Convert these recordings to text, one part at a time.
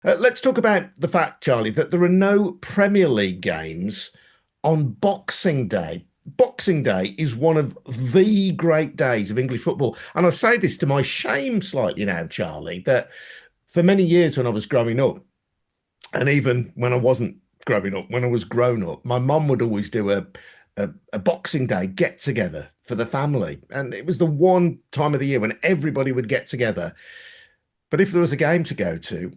Let's talk about the fact, Charlie, that there are no Premier League games on Boxing Day. Boxing Day is one of the great days of English football. And I say this to my shame slightly now, Charlie, that for many years when I was growing up, and even when I wasn't growing up, when I was grown up, my mum would always do a Boxing Day get together for the family. And it was the one time of the year when everybody would get together. But if there was a game to go to,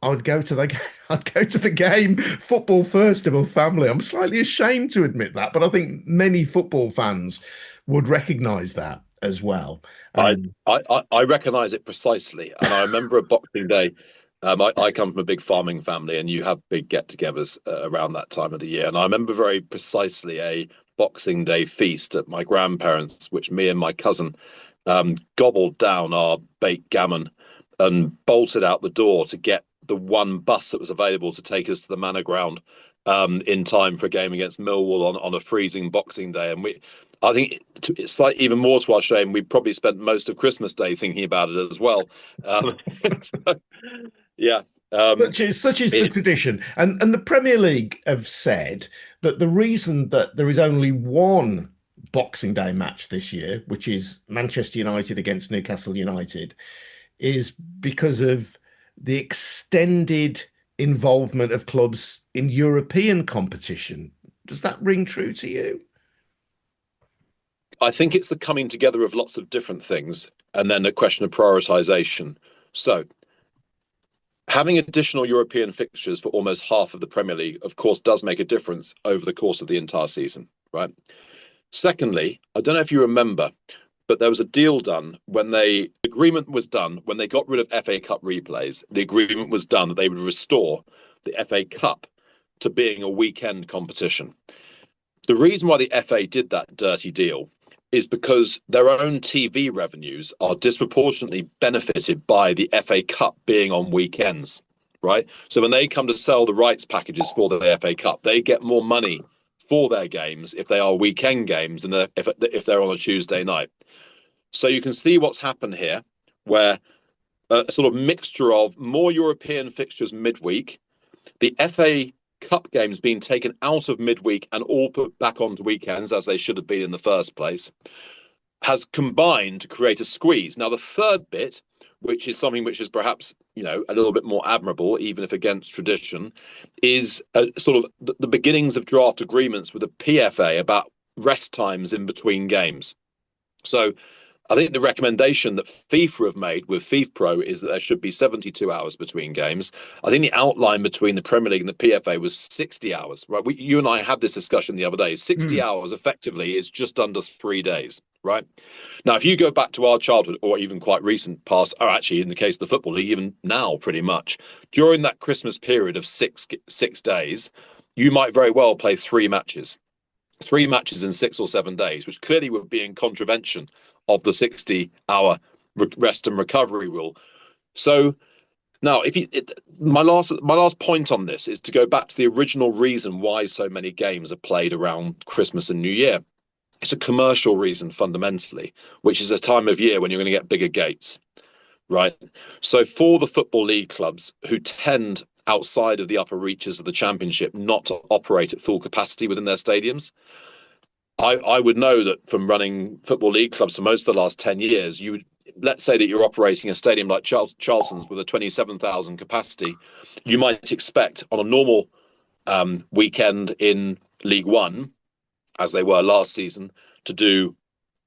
I'd go to the I'd go to the game. Football first above family. I'm slightly ashamed to admit that, but I think many football fans would recognise that as well. I Um, I recognise it precisely, and I remember a Boxing Day. I come from a big farming family, and you have big get-togethers around that time of the year. And I remember very precisely a Boxing Day feast at my grandparents', which me and my cousin gobbled down our baked gammon and bolted out the door to get the one bus that was available to take us to the Manor Ground in time for a game against Millwall on a freezing Boxing Day. And I think it's like even more to our shame, we probably spent most of Christmas Day thinking about it as well. Um, so, yeah, um, such is the it's tradition, and the Premier League have said that the reason that there is only one Boxing Day match this year, which is Manchester United against Newcastle United, is because of the extended involvement of clubs in European competition. Does that ring true to you? I think it's the coming together of lots of different things, and then a question of prioritization. So having additional European fixtures for almost half of the Premier League, of course, does make a difference over the course of the entire season, right? Secondly, I don't know if you remember, but there was a deal done when the agreement was done when they got rid of FA Cup replays. The agreement was done that they would restore the FA Cup to being a weekend competition. The reason why the FA did that dirty deal is because their own TV revenues are disproportionately benefited by the FA Cup being on weekends, right? So when they come to sell the rights packages for the FA Cup, they get more money for their games if they are weekend games than if they're on a Tuesday night. So you can see what's happened here, where a sort of mixture of more European fixtures midweek, the FA Cup games being taken out of midweek and all put back onto weekends as they should have been in the first place, has combined to create a squeeze. Now, the third bit, which is something which is perhaps a little bit more admirable, even if against tradition, is sort of the beginnings of draft agreements with the PFA about rest times in between games. So I think the recommendation that FIFA have made with FIFA Pro is that there should be 72 hours between games. I think the outline between the Premier League and the PFA was 60 hours, right? You and I had this discussion the other day. 60 Hmm. hours effectively is just under 3 days, right? Now, if you go back to our childhood or even quite recent past, or actually in the case of the Football League, even now pretty much, during that Christmas period of six days, you might very well play three matches in 6 or 7 days, which clearly would be in contravention of the 60-hour rest and recovery rule. So now, my last point on this is to go back to the original reason why so many games are played around Christmas and New Year. It's a commercial reason fundamentally, which is a time of year when you're going to get bigger gates, right? So for the Football League clubs who tend outside of the upper reaches of the championship not to operate at full capacity within their stadiums, I would know that from running Football League clubs for most of the last 10 years, let's say that you're operating a stadium like Charlton's with a 27,000 capacity, you might expect on a normal weekend in League One, as they were last season, to do,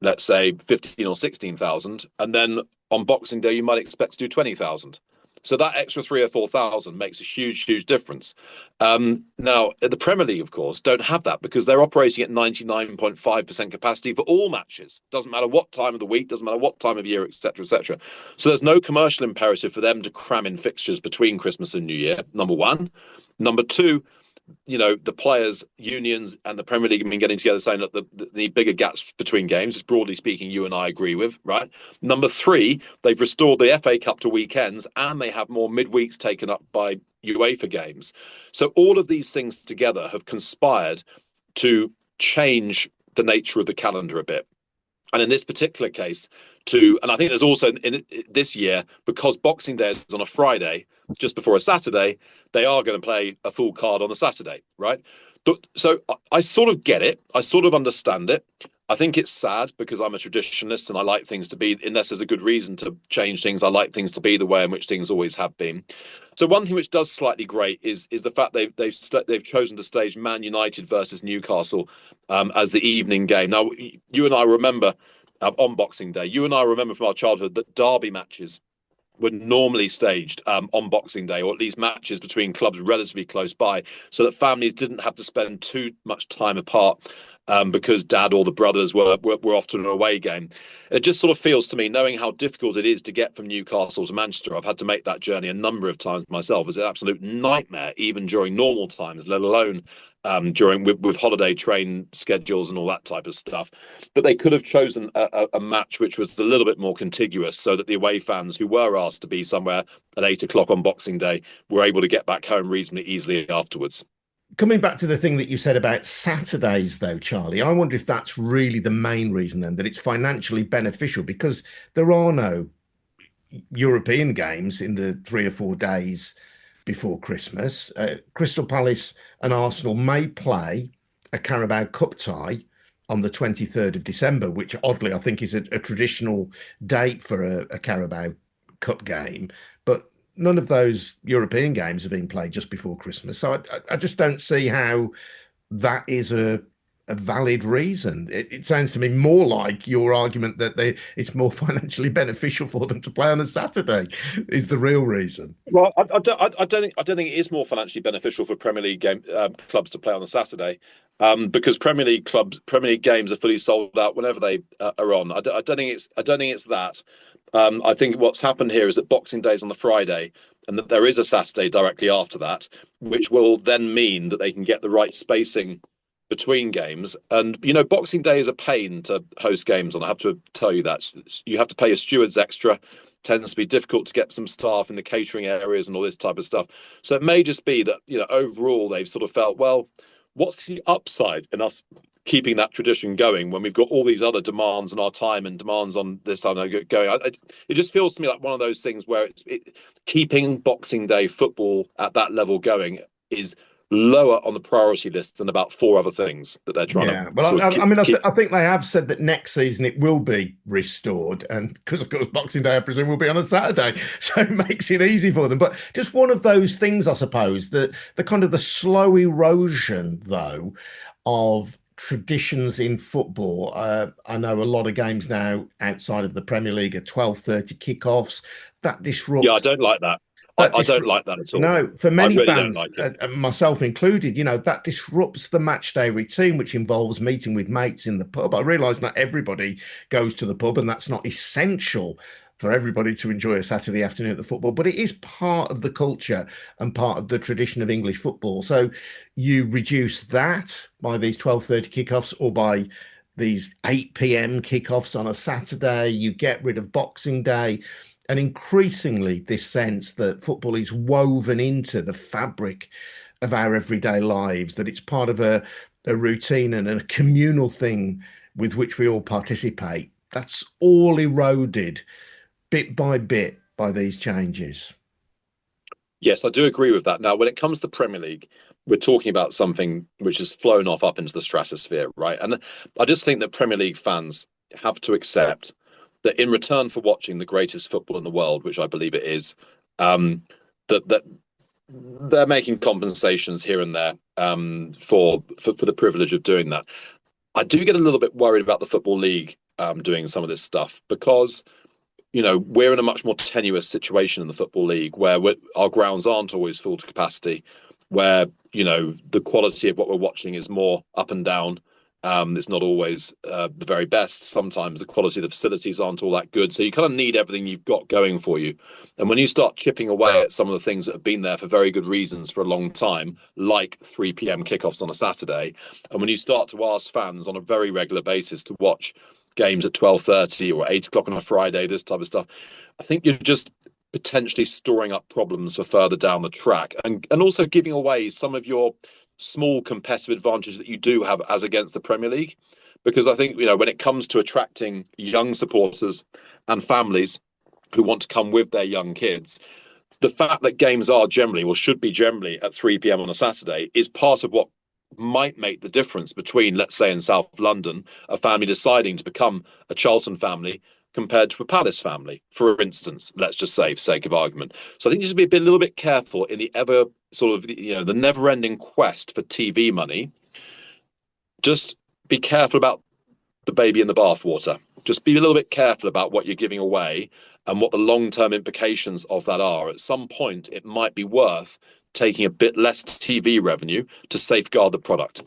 let's say, 15 or 16,000. And then on Boxing Day, you might expect to do 20,000. So that extra 3 or 4 thousand makes a huge, huge difference. Now, the Premier League, of course, don't have that because they're operating at 99.5% capacity for all matches. Doesn't matter what time of the week, doesn't matter what time of year, etc., etc. So there's no commercial imperative for them to cram in fixtures between Christmas and New Year, number one. Number two, the players' unions and the Premier League have been getting together saying that the bigger gaps between games, broadly speaking, you and I agree with, right? Number three, they've restored the FA Cup to weekends and they have more midweeks taken up by UEFA games. So all of these things together have conspired to change the nature of the calendar a bit. And in this particular case, and I think there's also in this year, because Boxing Day is on a Friday, just before a Saturday, they are going to play a full card on the Saturday, right? So I sort of get it. I sort of understand it. I think it's sad because I'm a traditionalist and I like things to be, unless there's a good reason to change things, I like things to be the way in which things always have been. So one thing which does slightly grate is the fact they've chosen to stage Man United versus Newcastle as the evening game. Now, you and I remember on Boxing Day, you and I remember from our childhood that derby matches were normally staged on Boxing Day, or at least matches between clubs relatively close by, so that families didn't have to spend too much time apart because dad or the brothers were off to an away game. It just sort of feels to me, knowing how difficult it is to get from Newcastle to Manchester, I've had to make that journey a number of times myself, it's an absolute nightmare, even during normal times, let alone during with holiday train schedules and all that type of stuff. But they could have chosen a match which was a little bit more contiguous, so that the away fans who were asked to be somewhere at 8 o'clock on Boxing Day were able to get back home reasonably easily afterwards. Coming back to the thing that you said about Saturdays, though, Charlie, I wonder if that's really the main reason then, that it's financially beneficial, because there are no European games in the 3 or 4 days before Christmas. Crystal Palace and Arsenal may play a Carabao Cup tie on the 23rd of December, which oddly I think is a traditional date for a Carabao Cup game. But none of those European games are being played just before Christmas. So I just don't see how that is a valid reason. It sounds to me more like your argument that it's more financially beneficial for them to play on a Saturday is the real reason. Well, I don't think it is more financially beneficial for Premier League clubs to play on a Saturday, because Premier League games are fully sold out whenever they are on. I don't think it's that. I think what's happened here is that Boxing Day is on the Friday, and that there is a Saturday directly after that, which will then mean that they can get the right spacing between games. And Boxing Day is a pain to host games on. I have to tell you that. You have to pay your stewards extra. Tends to be difficult to get some staff in the catering areas and all this type of stuff. So it may just be that overall they've sort of felt, well, what's the upside in us keeping that tradition going when we've got all these other demands on our time and demands on this time going? It just feels to me like one of those things where keeping Boxing Day football at that level going is lower on the priority list than about 4 other things that they're trying Yeah, to well, sort of I mean, keep. I think they have said that next season it will be restored, and because of course Boxing Day, I presume, will be on a Saturday, so it makes it easy for them. But just one of those things, I suppose, that the kind of the slow erosion, though, of traditions in football. I know a lot of games now outside of the Premier League are 12:30 kickoffs. That Yeah, I disrupts don't like that. that I dis don't like that at all. No, for I many really don't fans, like it. myself included, that disrupts the match day routine, which involves meeting with mates in the pub. I realise not everybody goes to the pub, and that's not essential for everybody to enjoy a Saturday afternoon at the football, but it is part of the culture and part of the tradition of English football. So you reduce that by these 12:30 kickoffs, or by these 8 p.m. kickoffs on a Saturday. You get rid of Boxing Day. And increasingly, this sense that football is woven into the fabric of our everyday lives, that it's part of a routine and a communal thing with which we all participate. That's all eroded bit by bit by these changes. Yes, I do agree with that. Now, when it comes to Premier League, we're talking about something which has flown off up into the stratosphere, right? And I just think that Premier League fans have to accept that in return for watching the greatest football in the world, which I believe it is, that they're making compensations here and there for the privilege of doing that. I do get a little bit worried about the Football League doing some of this stuff, because we're in a much more tenuous situation in the Football League, where our grounds aren't always full to capacity, where the quality of what we're watching is more up and down. It's not always the very best. Sometimes the quality of the facilities aren't all that good. So you kind of need everything you've got going for you. And when you start chipping away at some of the things that have been there for very good reasons for a long time, like 3 p.m. kickoffs on a Saturday, and when you start to ask fans on a very regular basis to watch games at 12:30 or 8 o'clock on a Friday, this type of stuff, I think you're just potentially storing up problems for further down the track, and also giving away some of your small competitive advantage that you do have as against the Premier League. because I think, when it comes to attracting young supporters and families who want to come with their young kids, the fact that games are generally, or should be generally, at 3 p.m. on a Saturday is part of what might make the difference between, let's say, in South London, a family deciding to become a Charlton family compared to a Palace family, for instance, let's just say, for sake of argument. So I think you should be a little bit careful in the ever sort of, the never-ending quest for TV money. Just be careful about the baby in the bathwater. Just be a little bit careful about what you're giving away and what the long-term implications of that are. At some point, it might be worth taking a bit less TV revenue to safeguard the product.